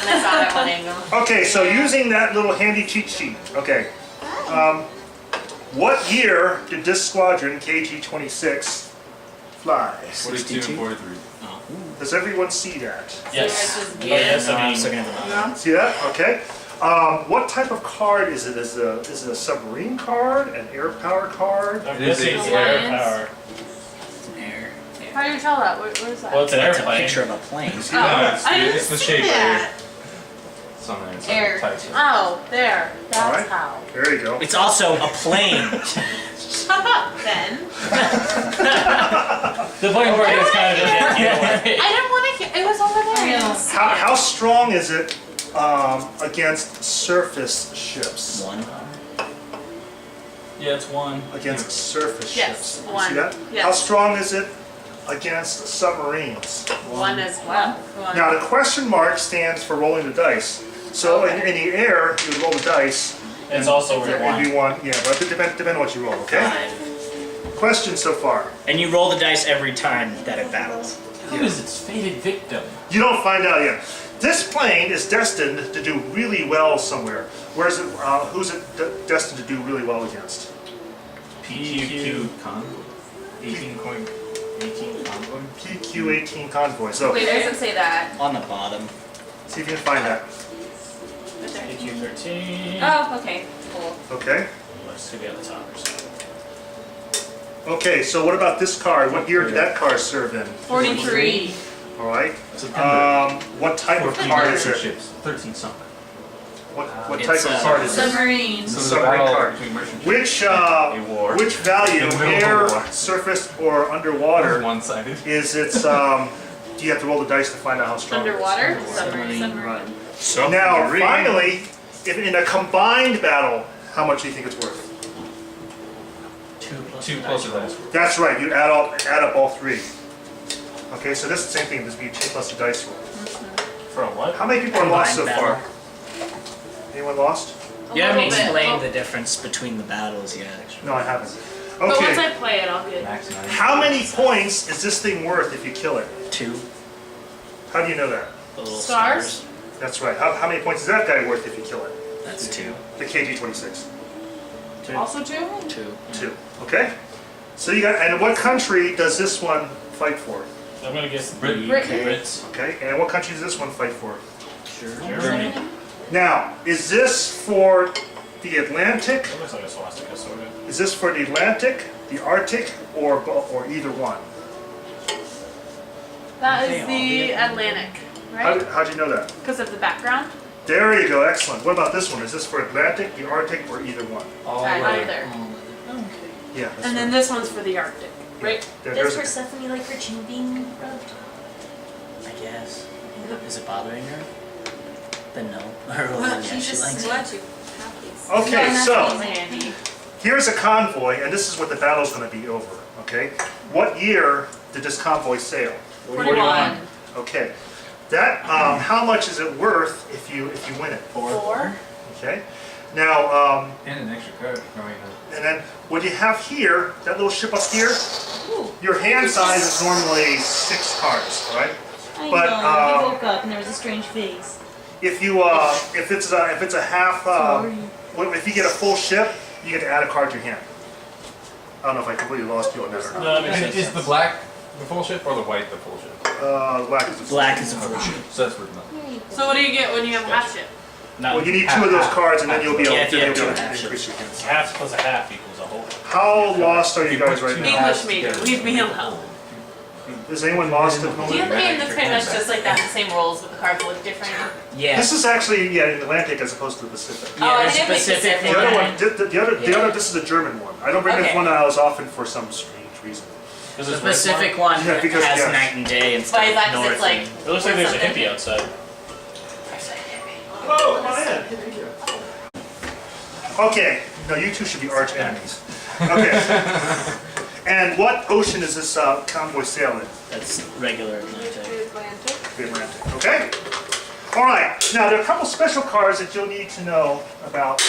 I saw that one angle. Okay, so using that little handy cheat sheet. Okay. What year did this squadron, KG-26, fly? 42 and 43. Does everyone see that? Yes. Yeah, Yes, no, I I'm mean, still gonna have the bottom. See that? Okay. What type of card is it? Is it a submarine card, an air power card? I'm It is guessing it's a- air Alliance. power. It's an air. How do you tell that? What is that? Well, it's an It's a airplane. picture of a plane. See Oh, that? I didn't It's the see shape right that. here. Something it's Air. types of. Oh, there. That's Alright. how. There you go. It's also a plane. Shut up, Ben. The plane word is kind of a I didn't want to. It was over there. I didn't see How it. strong is it against surface ships? One. Yeah, it's one. Against surface Yes, ships. You one. see that? Yes. How strong is it against submarines? One as well. One. Now the question mark stands for rolling the dice. So in the air, you would roll the dice. It's also It's a where It'd be one, yeah, but it depends on what you roll, okay? Fine. Question so far. And you roll the dice every time that it battles. Who is its fated victim? You don't find out yet. This plane is destined to do really well somewhere. Where's it? Who's it destined to do really well against? PQ convoy. 18 convoy. PQ-18 convoy. So Wait, it doesn't say that. On the bottom. see if you can find that. Right there. PQ-13. Oh, okay. Cool. Okay. Let's see at the top or something. Okay. So what about this card? What year did that card serve in? 43. All right. September. What type of card is it? ships. 13 sunk. What type It's, of card is it? Submarine. So Submarine card. between merchant ships. Which war. which value, In the middle of air, the war. surface, or underwater, One-sided. is its? Do you have to roll the dice to find out how strong? it is? Underwater? Submarine. Submarine. Now, finally, if in a combined battle, how much do you think it's worth? 2 plus or less. That's right. You add up all three. Okay, so this is the same thing. This would be 2 plus the dice roll. For a what? How many people are lost so Combined far? Anyone lost? You haven't little bit. explained the difference between the battles yet. No, I haven't. But once Okay. I play it, I'll get. Max 9. How many points is this thing worth if you kill it? 2. How do you know that? The little Stars? That's right. How many points is that guy worth if you kill it? That's 2. The KG-26. Also two? 2. 2. Okay. So you got. And what country does this one fight for? I'm gonna guess Britain. Britain. Brits. Okay. And what country does this one fight for? Sure. Germany. Now, is this for the Atlantic? That looks like a swastika, sort of. Is this for the Atlantic, the Arctic, or either one? That They is all the did. Atlantic, right? How'd you know that? Because of the background? There you go, excellent. What about this one? Is this for Atlantic, the Arctic, or either one? All Either. Yeah. That's And then this one's for the Arctic, right? there's a, Persephone like her chin being rubbed? I guess. Is it bothering her? Then no. Or Well, yeah, she she just likes it. let you have these. okay, No, so that's handy. here's a convoy, and this is what the battle's going to be over. Okay, what year did this convoy sail? 41. Okay, that how much is it worth if you win it? 4. Okay, now And an extra card. and then what you have here, that little ship up here, Ooh. your hand size is normally 6 cards, right? I But, know, he woke up and there was a strange face. If you if it's a half if you get a full ship, you get to add a card to your hand. I don't know if I completely lost you on that or not. No, that makes And sense. is the black the full ship or the white the full ship? Black is a Black is a full ship. So that's worth nothing. There you go. So what do you get when you have a half ship? Well, you need 2 of those cards, and then you'll be able Yeah, if you have to 2 half increase your hand. Half plus a half equals a whole. How lost are you guys right now? English major, leave me alone. Is anyone lost at the Do you have moment? a game that's pretty much just like that, the same rules, but the cards look different? Yeah. This is actually in the Atlantic as opposed to the Pacific. Oh, Yeah, I there's did make specific Pacific. The other one. one, the other, this is a German one. I don't bring this Okay. one out as often for some strange reason. Is The this red Pacific one Yeah, because- has yeah. night and day Why instead is that? of 'Cause north. it's like. and- It looks like there's a hippie outside. Oh, come on in. Okay, no, you two should be arch enemies. Okay. And what ocean is this convoy sailing? That's regular Atlantic. The Atlantic. Okay? All right. Now, there are a couple special cards that you'll need to know about.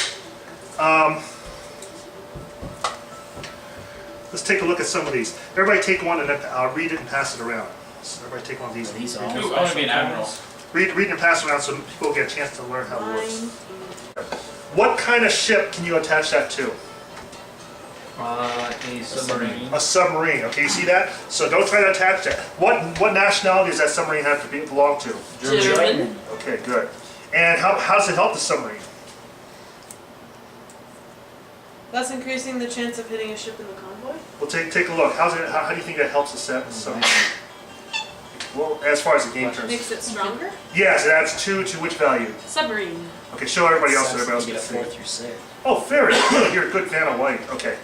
Let's take a look at some of these. Everybody take one and then I'll read it and pass it around. So everybody take one of these. These Read all- it. Ooh, I want to be an admiral. Read and pass around so people get a chance to learn how it works. Line. What kind of ship can you attach that to? A submarine. A submarine. Okay, you see that? So don't try to attach that. What nationality does that submarine have to belong to? German. Okay, good. And how does it help the submarine? Thus increasing the chance of hitting a ship in the convoy? Well, take a look. How do you think that helps the submarine? Well, as far as the game turns. Makes it stronger? Yes, it adds 2 to which value? Submarine. Okay, show everybody else so So everybody else you can get a see. 4 through 6. Oh, very good. You're a good fan of white. Okay.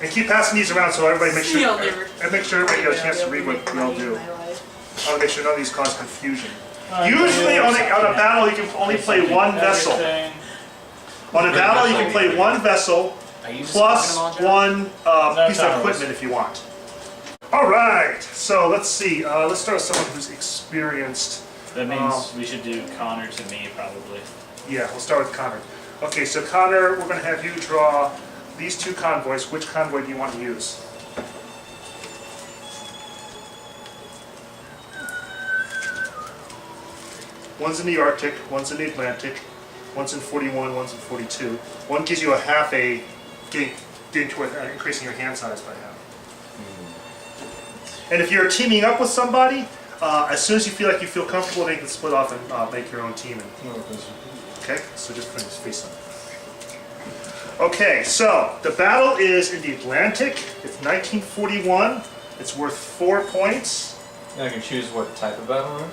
And keep passing these around so everybody make sure You'll never- and make sure everybody gets a chance to read what we all do. I want to make sure none of these cause confusion. Usually on a battle you can only play one vessel. Everything. On a battle you can play one vessel Are you just plus talking them all, John? one No, piece of towers. equipment if you want. All right. So let's see. Let's start with someone who's experienced. That means we should do Connor to me probably. Yeah, we'll start with Connor. Okay, so Connor, we're going to have you draw these 2 convoys. Which convoy do you want to use? One's in the Arctic, one's in the Atlantic, one's in 41, one's in 42. One gives you a half a, getting toward increasing your hand size by half. And if you're teaming up with somebody, as soon as you feel like you feel comfortable, they can split off and make your own team. Okay, so just put his face on. Okay, so the battle is in the Atlantic. It's 1941. It's worth 4 points. And I can choose what type of battle room.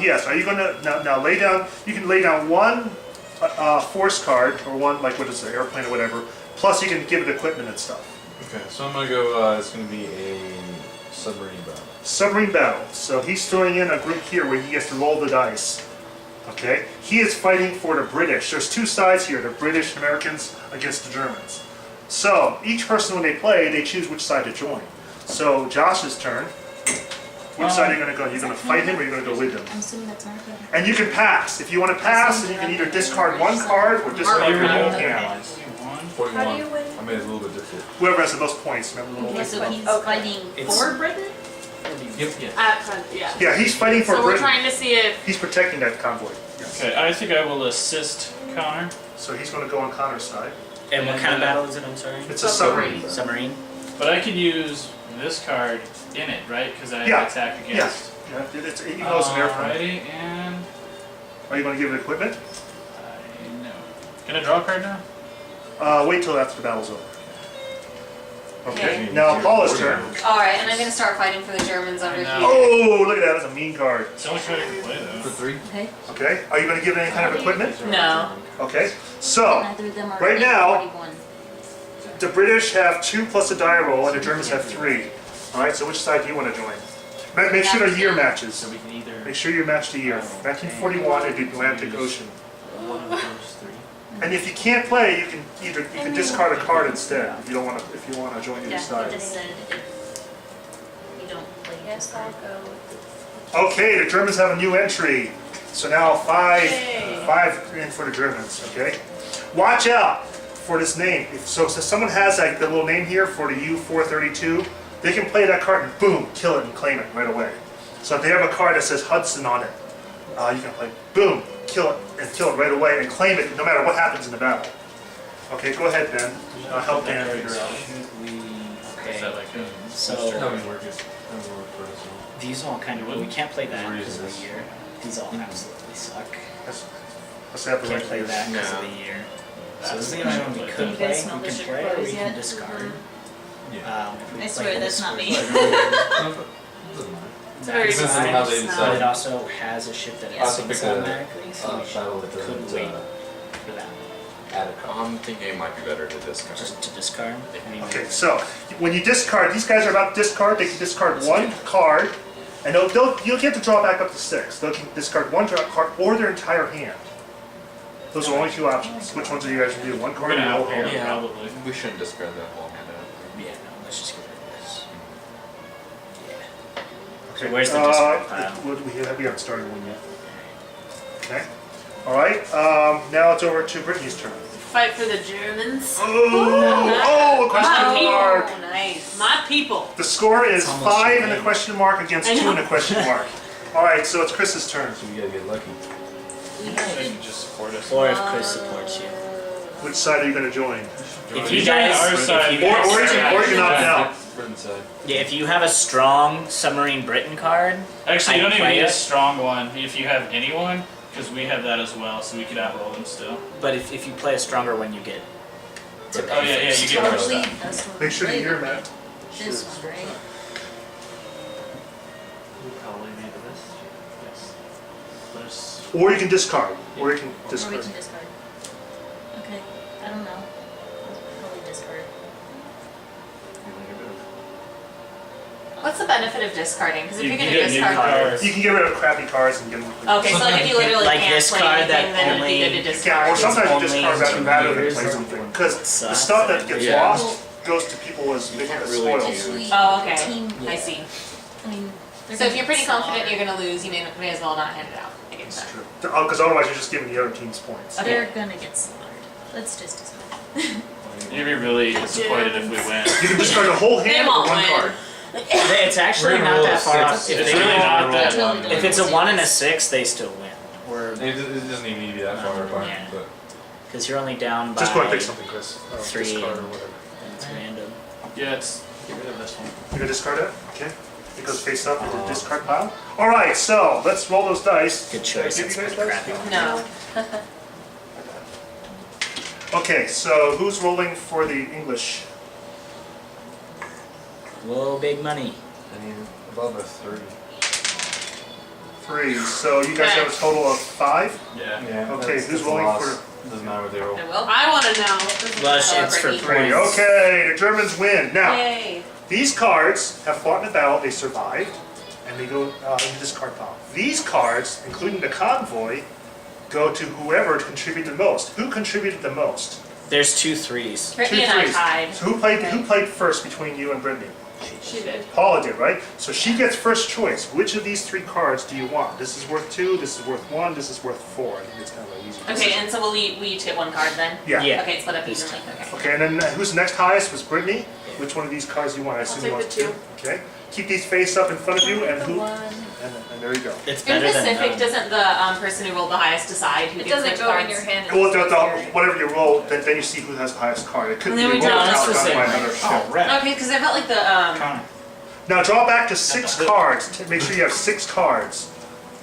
Yes. Are you going to now lay down? You can lay down one force card or one like what is it, airplane or whatever. Plus you can give it equipment and stuff. Okay, so I'm gonna go. It's gonna be a submarine battle. Submarine battle. So he's throwing in a group here where he gets to roll the dice. Okay? He is fighting for the British. There's 2 sides here, the British Americans against the Germans. So each person when they play, they choose which side to join. So Josh's turn. Which side are you going to go? You're going to fight him or you're going to go with him? I'm assuming that's marked. And you can pass. If you want to pass, then you can either discard 1 card or discard your whole hand. 41. How do you win? I made it a little bit difficult. Whoever has the most points. Remember the Okay, little so he's Okay. fighting It's- for Britain? Yep. Yeah. Yeah, he's fighting for So we're Britain. trying to see if He's protecting that convoy. Yes. Okay, I think I will assist Connor. So he's going to go on Connor's side. And what kind of battle is it? I'm sorry. It's a submarine. Submarine. But I could use this card in it, right? Because I Yeah. attack against. Yes. Yeah, it's even though it's an airplane. Alrighty, and Are you going to give it equipment? I know. Can I draw a card now? Wait till after the battle's over. Okay. Okay. Now Paula's turn. Alright, and I'm gonna start fighting for the Germans over I know. here. Oh, look at that. That's a mean card. It's the only card I can play For though. 3. Okay. Okay. Are you going to give it any kind of equipment? No. Okay. So, Neither of them are right now- 41. the British have 2 plus a die roll, and the Germans have 3. All right. So which side do you want to join? Make sure they're year matches. So we can either. Make sure you match the year. 1941 in the Atlantic Ocean. One of those 3. And if you can't play, you can discard a card instead if you don't want to join either Yeah, side. it just said if you don't play Yes, this I'll card. go with the Okay, the Germans have a new entry. So now Yay. five in for the Germans. Okay. Watch out for this name. If someone has like the little name here for the U-432, they can play that card and boom, kill it and claim it right away. So if they have a card that says Hudson on it, you can play boom, kill it right away and claim it no matter what happens in the battle. Okay, go ahead, Ben. Help Dan figure out. Should we? Is that Okay. like a So That would work. That would work for us. these all kind of. We can't play that because of Reasons. the year. These all absolutely suck. Let's have the Can't right play years. that because of No. the year. So That's this is the what only I one we should could You play. guys smell We the can shit play or clothes we can yet? discard. Yeah. If we I play swear that's not me. Doesn't matter. It's very Depends on how they nice. But it decide. also has a ship that Yeah. Also sinks pick a automatically, so we battle that could doesn't wait for that add a card. I'm thinking it might be better to discard. just to discard. I mean, Okay, so when you discard, these guys are about to discard. They can discard 1 card, and you'll get to draw back up to 6. They can discard 1 draw card or their entire hand. Those are only 2 options. Which ones are you guys going to do? 1 We're card or gonna the whole outpair hand? Yeah. probably. We shouldn't discard that whole hand out. yeah, no, let's just get rid of this. Yeah. Okay. where's the discard pile? We haven't started one yet. Okay. All right. Now it's over to Brittany's turn. Fight for the Germans. Oh, a question mark. Oh, nice. My people. The score is It's almost 5 in the shame. question mark against I 2 in know. the question mark. Alright, so it's Chris's turn. So we gotta get lucky. We They should. can just support us. Or if Chris supports you. Which side are you gonna join? If You you join guys, our side. if you Or guys, you can opt out. Britain side. yeah, if you have a strong Submarine Britain card, Actually, you I'd don't even play need a it. strong one if you have anyone, because we have that as well, so we could outroll them still. but if you play a stronger one, you get to pay Oh yeah, yeah, first. you get more Probably stuff. that's what Make sure we you hear, played. Matt. This one, right? We probably made this. Yes. There's Or you can discard. Or you can Or we discard. can discard. Okay, I don't know. Probably discard. What's the benefit of discarding? Because if You you're can gonna get new discard cards. You can get rid of crappy cards and get them. Okay, so like if you literally Like can't this play card anything, that then it'd be good only- to Yeah, discard. or sometimes you only discard rather 2 rather than years play or something. Because the sucks. stuff that gets Yeah. lost goes to people as You big can't as really spoils. do- If we Oh, okay. team, I see. I mean, they're So if gonna you're pretty sell confident our- you're gonna lose, you may as well not hand it out. I get It's that. true. Because otherwise you're just giving the other team's points. Okay. They're gonna get slaughtered. Let's just discard. You'd be really disappointed if we win. You can discard a whole They hand or won't one win. card. It's actually We're gonna not roll that a far six. off. If It's they really roll- not that. Totally If it's a 1 and a 6, they still win. We're It doesn't even need to be that far apart, Yeah. but because you're only down by Just go and pick something, Chris. three. Discard or whatever. and it's random. Yeah, it's get rid of this one. You gonna discard it? Okay. It goes face up into the discard pile. Alright, so let's roll those dice. Good Did I choice. give It's you my guys dice? crappy one. No. Okay, so who's rolling for the English? Whoa, big money. I mean above a 30. 3. So you guys have a total of 5? Yeah. Yeah. Okay, that's who's a rolling loss. for- Doesn't matter what they roll. I will. I wanna know. Lush, it's for Three. points. Okay, the Germans win. Now, Yay. these cards have fought in a battle, they survived, and they go into this card pile. These cards, including the convoy, go to whoever contributed the most. Who contributed the most? There's 2 3s. Brittany and I threes. tied. So who played first between you and Brittany? She did. Paula did, right? So she gets first choice. Which of these 3 cards do you want? This is worth 2, this is worth 1, this is worth 4. I think it's kind of an easy Okay, decision. and so will we each get one card then? Yeah. Yeah. Okay, split up This evenly. Okay. Okay, and then who's next highest was Brittany. Which one of these cards do you want? I assume take you want the 2. Okay. Keep these face up in front of you, and The who? one. And there you go. It's In better than Pacific, none. doesn't the person who rolled the highest decide who It gets doesn't which go cards? in your hand. Well, whatever you roll, then you see who has the highest card. It could And be then we rolled draw out that's the done same by way. another Oh, ship. red. Okay, because I felt like the Connor. Now draw back to 6 cards. Make sure you have 6 cards,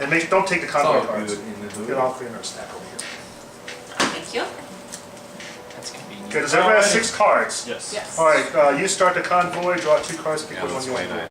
and don't take the It's convoy all cards. good in the Get all 3 in our stack over here. thank you. That's convenient. Okay, does everybody have 6 cards? Yes. Yes. All right, you start the convoy. Draw 2 cards. Pick Yeah, which one that's you want. way nice.